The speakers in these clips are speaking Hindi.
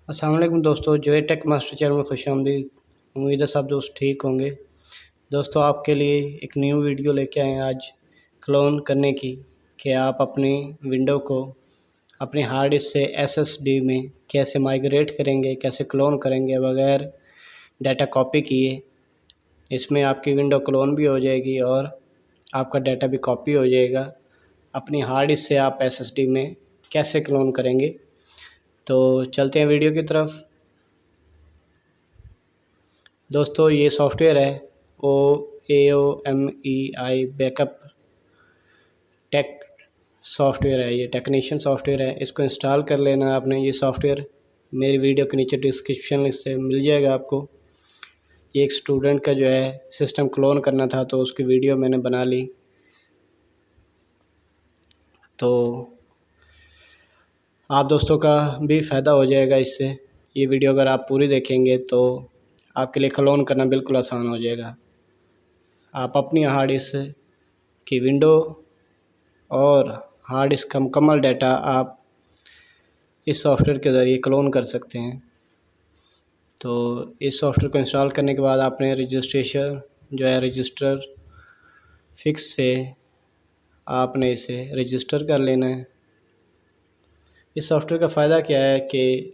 अस्सलाम वालेकुम दोस्तों, जो टेक मास्टर चैनल में खुशामदीद। उम्मीद है सब दोस्त ठीक होंगे। दोस्तों, आपके लिए एक न्यू वीडियो लेके आए हैं आज क्लोन करने की, कि आप अपनी विंडो को अपनी हार्ड डिस्क से एसएसडी में कैसे माइग्रेट करेंगे, कैसे क्लोन करेंगे बगैर डाटा कॉपी किए। इसमें आपकी विंडो क्लोन भी हो जाएगी और आपका डाटा भी कॉपी हो जाएगा। अपनी हार्ड डिस्क से आप एसएसडी में कैसे क्लोन करेंगे, तो चलते हैं वीडियो की तरफ। दोस्तों, ये सॉफ्टवेयर है AOMEI बैकअप टेक सॉफ्टवेयर है। ये टेक्नीशियन सॉफ्टवेयर है। इसको इंस्टॉल कर लेना है आपने। ये सॉफ्टवेयर मेरी वीडियो के नीचे डिस्क्रिप्शन से मिल जाएगा आपको। ये एक स्टूडेंट का जो है सिस्टम क्लोन करना था, तो उसकी वीडियो मैंने बना ली। तो आप दोस्तों का भी फ़ायदा हो जाएगा इससे। ये वीडियो अगर आप पूरी देखेंगे तो आपके लिए क्लोन करना बिल्कुल आसान हो जाएगा। आप अपनी हार्ड डिस्क की विंडो और हार्ड डिस्क का मुकम्मल डाटा आप इस सॉफ्टवेयर के ज़रिए क्लोन कर सकते हैं। तो इस सॉफ्टवेयर को इंस्टॉल करने के बाद आपने रजिस्ट्रेशन जो है रजिस्टर फिक्स से आपने इसे रजिस्टर कर लेना है। इस सॉफ्टवेयर का फ़ायदा क्या है कि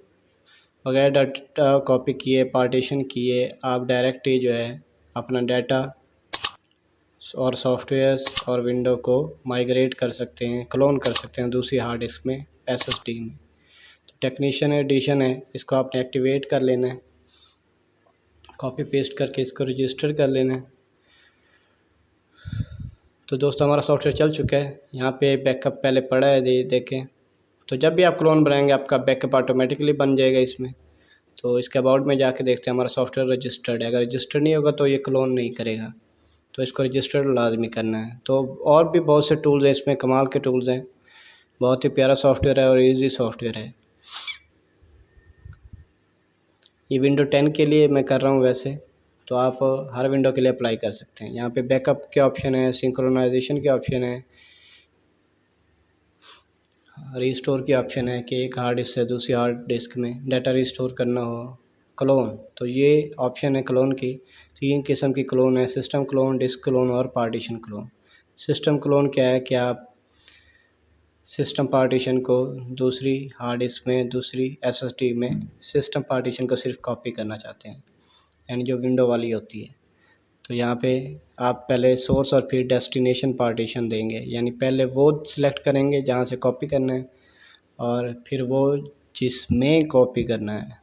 बगैर डाटा कॉपी किए, पार्टीशन किए, आप डायरेक्ट ही जो है अपना डाटा और सॉफ्टवेयर्स और विंडो को माइग्रेट कर सकते हैं, क्लोन कर सकते हैं दूसरी हार्ड डिस्क में, एसएसडी में। तो टेक्नीशियन एडिशन है, इसको आपने एक्टिवेट कर लेना है। कॉपी पेस्ट करके इसको रजिस्टर कर लेना है। तो दोस्तों, हमारा सॉफ्टवेयर चल चुका है। यहाँ पे बैकअप पहले पड़ा है, देखें। तो जब भी आप क्लोन बनाएंगे आपका बैकअप ऑटोमेटिकली बन जाएगा इसमें। तो इसके अबाउट में जाके देखते हैं हमारा सॉफ्टवेयर रजिस्टर्ड है। अगर रजिस्टर्ड नहीं होगा तो ये क्लोन नहीं करेगा, तो इसको रजिस्टर्ड लाजमी करना है। तो और भी बहुत से टूल्स हैं इसमें, कमाल के टूल्स हैं। बहुत ही प्यारा सॉफ्टवेयर है और इजी सॉफ्टवेयर है। ये विंडो 10 के लिए मैं कर रहा हूँ वैसे, तो आप हर विंडो के लिए अप्लाई कर सकते हैं। यहाँ पे बैकअप के ऑप्शन है, सिंक्रोनाइजेशन के ऑप्शन है, रिस्टोर के ऑप्शन है कि एक हार्ड डिस्क से दूसरी हार्ड डिस्क में डाटा रिस्टोर करना हो, क्लोन। तो ये ऑप्शन है क्लोन की। 3 किस्म की क्लोन है: सिस्टम क्लोन, डिस्क क्लोन और पार्टीशन क्लोन। सिस्टम क्लोन क्या है कि आप सिस्टम पार्टीशन को दूसरी हार्ड डिस्क में, दूसरी एसएसडी में सिस्टम पार्टीशन को सिर्फ कॉपी करना चाहते हैं, यानी जो विंडो वाली होती है। तो यहाँ पे आप पहले सोर्स और फिर डेस्टिनेशन पार्टीशन देंगे, यानी पहले वो सिलेक्ट करेंगे जहाँ से कॉपी करना है और फिर वो जिसमें कॉपी करना है।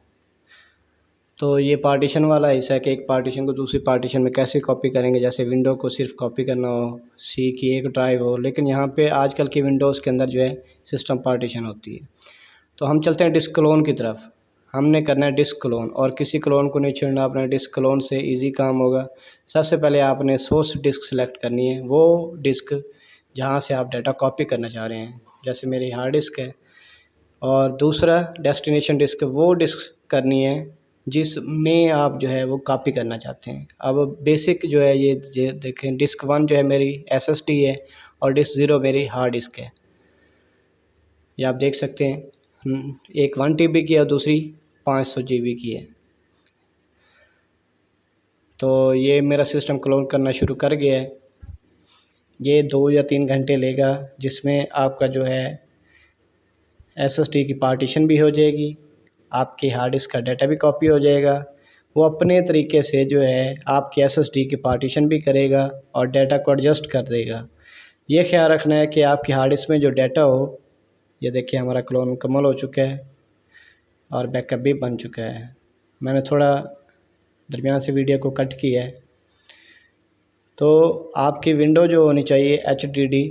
तो ये पार्टीशन वाला हिस्सा है कि एक पार्टीशन को दूसरी पार्टीशन में कैसे कॉपी करेंगे। जैसे विंडो को सिर्फ कॉपी करना हो, सी की एक ड्राइव हो, लेकिन यहाँ पे आजकल की विंडोज़ के अंदर जो है सिस्टम पार्टीशन होती है। तो हम चलते हैं डिस्क क्लोन की तरफ। हमने करना है डिस्क क्लोन, और किसी क्लोन को नहीं छेड़ना अपने। डिस्क क्लोन से इजी काम होगा। सबसे पहले आपने सोर्स डिस्क सेलेक्ट करनी है, वो डिस्क जहाँ से आप डाटा कॉपी करना चाह रहे हैं। जैसे मेरी हार्ड डिस्क है। और दूसरा डेस्टिनेशन डिस्क, वो डिस्क करनी है जिसमें आप जो है वो कॉपी करना चाहते हैं। अब बेसिक जो है ये देखें, डिस्क 1 जो है मेरी एसएसडी है और डिस्क 0 मेरी हार्ड डिस्क है। ये आप देख सकते हैं, एक 1 TB की है और दूसरी 500 GB की है। तो ये मेरा सिस्टम क्लोन करना शुरू कर गया है। ये 2 या 3 घंटे लेगा, जिसमें आपका जो है एसएसडी की पार्टीशन भी हो जाएगी, आपकी हार्ड डिस्क का डाटा भी कॉपी हो जाएगा। वो अपने तरीके से जो है आपकी एसएसडी की पार्टीशन भी करेगा और डाटा को एडजस्ट कर देगा। ये ख्याल रखना है कि आपकी हार्ड डिस्क में जो डाटा हो। ये देखिए, हमारा क्लोन मुकम्मल हो चुका है और बैकअप भी बन चुका है। मैंने थोड़ा दरमियान से वीडियो को कट किया है। तो आपकी विंडो जो होनी चाहिए HDD,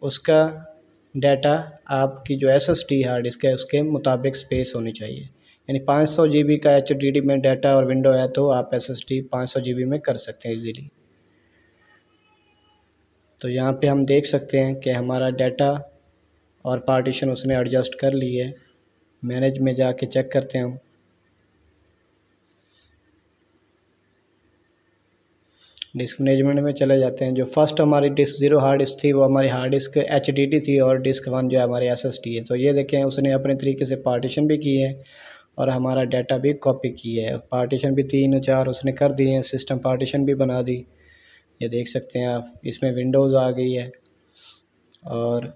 उसका डाटा आपकी जो SSD हार्ड डिस्क है उसके मुताबिक स्पेस होनी चाहिए। यानी 500 GB का HDD में डाटा और विंडो है तो आप SSD 500 GB में कर सकते हैं इजीली। तो यहाँ पे हम देख सकते हैं कि हमारा डाटा और पार्टीशन उसने एडजस्ट कर ली है। मैनेज में जाके चेक करते हैं हम। डिस्क मैनेजमेंट में चले जाते हैं। जो फर्स्ट हमारी डिस्क 0 हार्ड डिस्क थी वो हमारी हार्ड डिस्क HDD थी और डिस्क 1 जो है हमारी SSD है। तो ये देखें, उसने अपने तरीके से पार्टीशन भी की है और हमारा डाटा भी कॉपी किया है। पार्टीशन भी 3-4 उसने कर दिए हैं, सिस्टम पार्टीशन भी बना दी। ये देख सकते हैं आप, इसमें विंडोज़ आ गई है और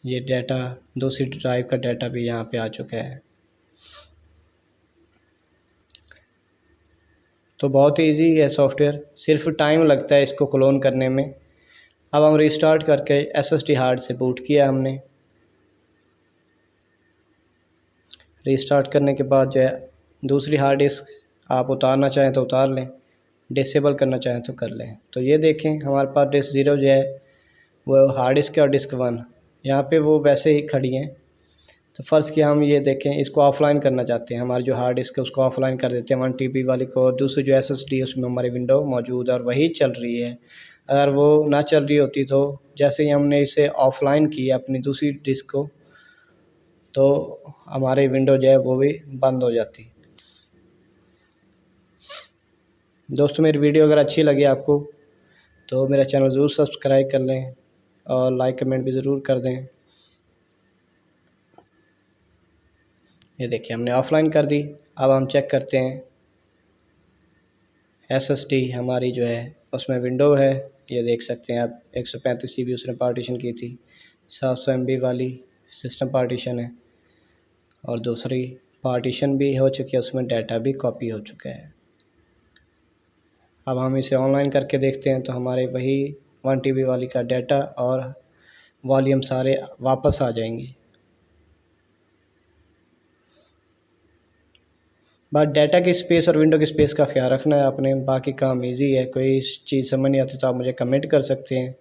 ये डाटा दूसरी ड्राइव का डाटा भी यहाँ पे आ चुका है। तो बहुत ही ईजी है सॉफ्टवेयर, सिर्फ टाइम लगता है इसको क्लोन करने में। अब हम रिस्टार्ट करके एसएसडी हार्ड से बूट किया हमने। रिस्टार्ट करने के बाद जो है दूसरी हार्ड डिस्क आप उतारना चाहें तो उतार लें, डिसेबल करना चाहें तो कर लें। तो ये देखें हमारे पास डिस्क 0 जो है वो हार्ड डिस्क और डिस्क 1 यहाँ पे वो वैसे ही खड़ी हैं। तो फ़र्ज़ कि हम ये देखें इसको ऑफलाइन करना चाहते हैं, हमारी जो हार्ड डिस्क है उसको ऑफलाइन कर देते हैं 1 TB वाली को, और दूसरी जो SSD है उसमें हमारी विंडो मौजूद है और वही चल रही है। अगर वो ना चल रही होती तो जैसे ही हमने इसे ऑफलाइन किया अपनी दूसरी डिस्क को, तो हमारी विंडो जो है वो भी बंद हो जाती। दोस्तों मेरी वीडियो अगर अच्छी लगी आपको तो मेरा चैनल ज़रूर सब्सक्राइब कर लें और लाइक कमेंट भी ज़रूर कर दें। ये देखिए हमने ऑफलाइन कर दी। अब हम चेक करते हैं SSD हमारी जो है उसमें विंडो है, ये देख सकते हैं आप 135 GB उसने पार्टीशन की थी, 700 MB वाली सिस्टम पार्टीशन है और दूसरी पार्टीशन भी हो चुकी है, उसमें डाटा भी कॉपी हो चुका है। अब हम इसे ऑनलाइन करके देखते हैं तो हमारे वही 1 TB वाली का डाटा और वॉल्यूम सारे वापस आ जाएंगे। बस डाटा की स्पेस और विंडो की स्पेस का ख्याल रखना है आपने, बाकी काम इजी है। कोई चीज़ समझ नहीं आती तो आप मुझे कमेंट कर सकते हैं।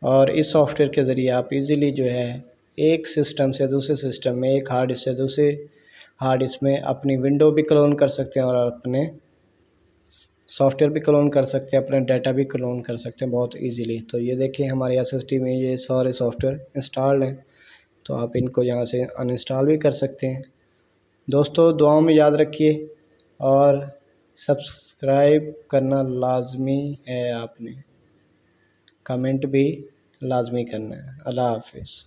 और इस सॉफ्टवेयर के ज़रिए आप इजीली जो है एक सिस्टम से दूसरे सिस्टम में, एक हार्ड डिस्क से दूसरे हार्ड डिस्क में अपनी विंडो भी क्लोन कर सकते हैं और अपने सॉफ्टवेयर भी क्लोन कर सकते हैं, अपने डाटा भी क्लोन कर सकते हैं बहुत इजीली। तो ये देखिए हमारे SSD में ये सारे सॉफ्टवेयर इंस्टॉल्ड हैं, तो आप इनको यहाँ से अनइंस्टॉल भी कर सकते हैं। दोस्तों दुआओं में याद रखिए और सब्सक्राइब करना लाजमी है, आपने कमेंट भी लाजमी करना है। अल्लाह हाफिज़।